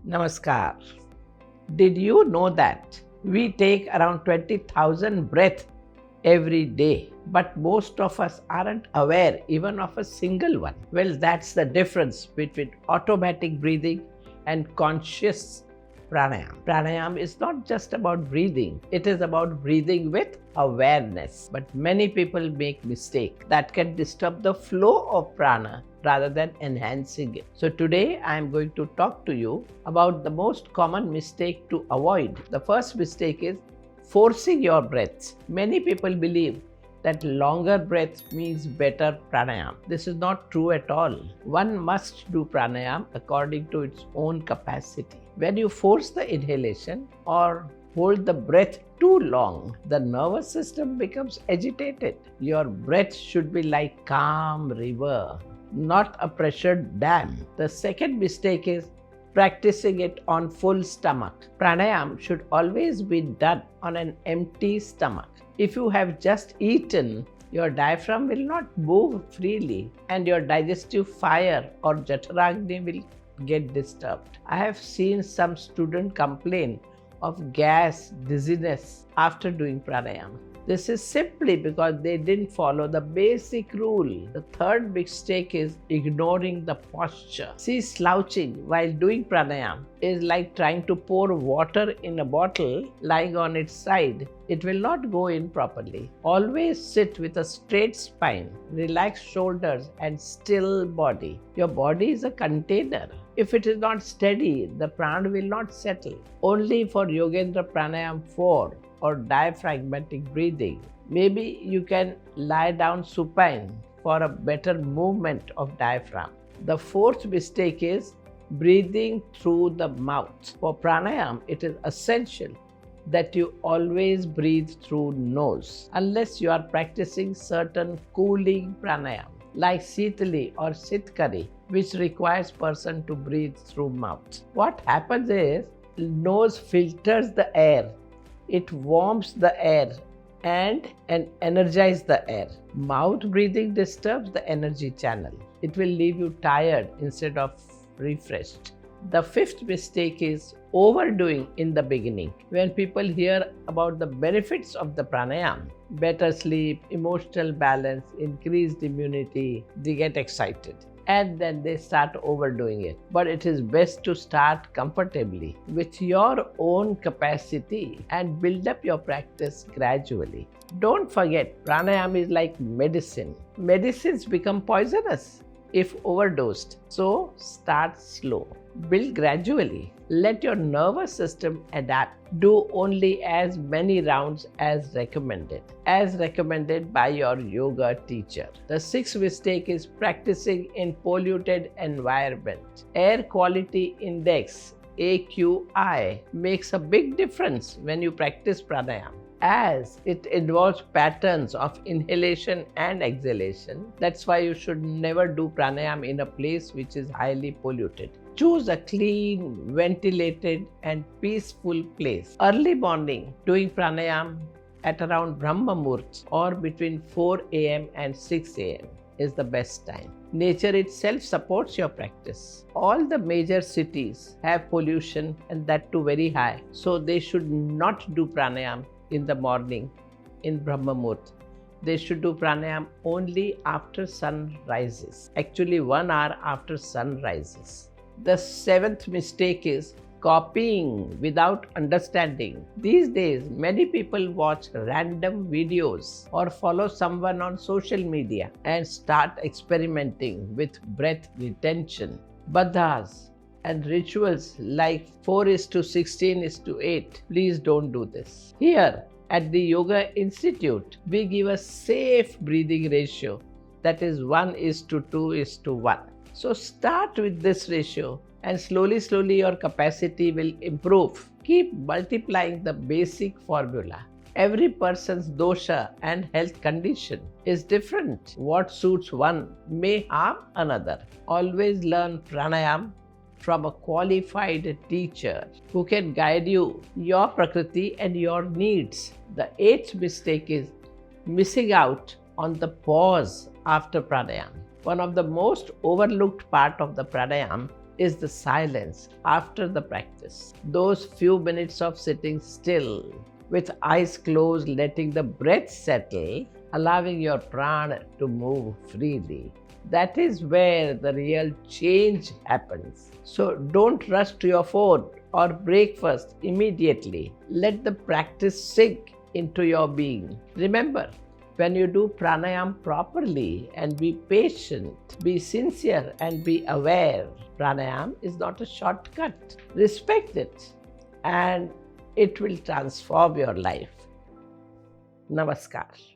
Namaskar. Did you know that we take around 20,000 breaths every day, but most of us aren't aware even of a single one? Well, that's the difference between automatic breathing and conscious pranayama. Pranayama is not just about breathing, it is about breathing with awareness. But many people make mistakes that can disturb the flow of prana rather than enhancing it. So today I am going to talk to you about the most common mistake to avoid. The first mistake is forcing your breaths. Many people believe that longer breath means better pranayama. This is not true at all. One must do pranayama according to its own capacity. When you force the inhalation or hold the breath too long, the nervous system becomes agitated. Your breath should be like calm river, not a pressured dam. The second mistake is practicing it on full stomach. Pranayama should always be done on an empty stomach. If you have just eaten, your diaphragm will not move freely and your digestive fire or jataragni will get disturbed. I have seen some students complain of gas, dizziness after doing pranayama. This is simply because they didn't follow the basic rule. The third mistake is ignoring the posture. See, slouching while doing pranayama is like trying to pour water in a bottle lying on its side. It will not go in properly. Always sit with a straight spine, relaxed shoulders and still body. Your body is a container. If it is not steady, the prana will not settle. Only for Yogendra Pranayama 4 or diaphragmatic breathing, maybe you can lie down supine for a better movement of diaphragm. The fourth mistake is breathing through the mouth. For pranayama, it is essential that you always breathe through nose unless you are practicing certain cooling pranayama like Sitali or Sitkari, which requires person to breathe through mouth. What happens is nose filters the air. It warms the air and energizes the air. Mouth breathing disturbs the energy channel. It will leave you tired instead of refreshed. The fifth mistake is overdoing in the beginning. When people hear about the benefits of the pranayama, better sleep, emotional balance, increased immunity, they get excited and then they start overdoing it. But it is best to start comfortably with your own capacity and build up your practice gradually. Don't forget, pranayama is like medicine. Medicines become poisonous if overdosed. So start slow. Build gradually. Let your nervous system adapt. Do only as many rounds as recommended by your yoga teacher. The sixth mistake is practicing in polluted environment. Air quality index AQI makes a big difference when you practice pranayama, as it involves patterns of inhalation and exhalation. That's why you should never do pranayama in a place which is highly polluted. Choose a clean, ventilated and peaceful place. Early morning, doing pranayama at around Brahma Muhurt or between 4 a.m. and 6 a.m. is the best time. Nature itself supports your practice. All the major cities have pollution and that too very high. So they should not do pranayama in the morning in Brahma Muhurt. They should do pranayama only after sun rises. Actually 1 hour after sun rises. The seventh mistake is copying without understanding. These days, many people watch random videos or follow someone on social media and start experimenting with breath retention. Badhas and rituals like 4:16:8. Please don't do this. Here at the Yoga Institute, we give a safe breathing ratio, that is 1:2:1. So start with this ratio and slowly your capacity will improve. Keep multiplying the basic formula. Every person's dosha and health condition is different. What suits one may harm another. Always learn pranayama from a qualified teacher who can guide you, your prakriti and your needs. The eighth mistake is missing out on the pause after pranayama. One of the most overlooked part of the pranayama is the silence after the practice. Those few minutes of sitting still, with eyes closed, letting the breath settle, allowing your prana to move freely. That is where the real change happens. So don't rush to your phone or breakfast immediately. Let the practice sink into your being. Remember, when you do pranayama properly and be patient, be sincere and be aware, pranayama is not a shortcut. Respect it and it will transform your life. Namaskar.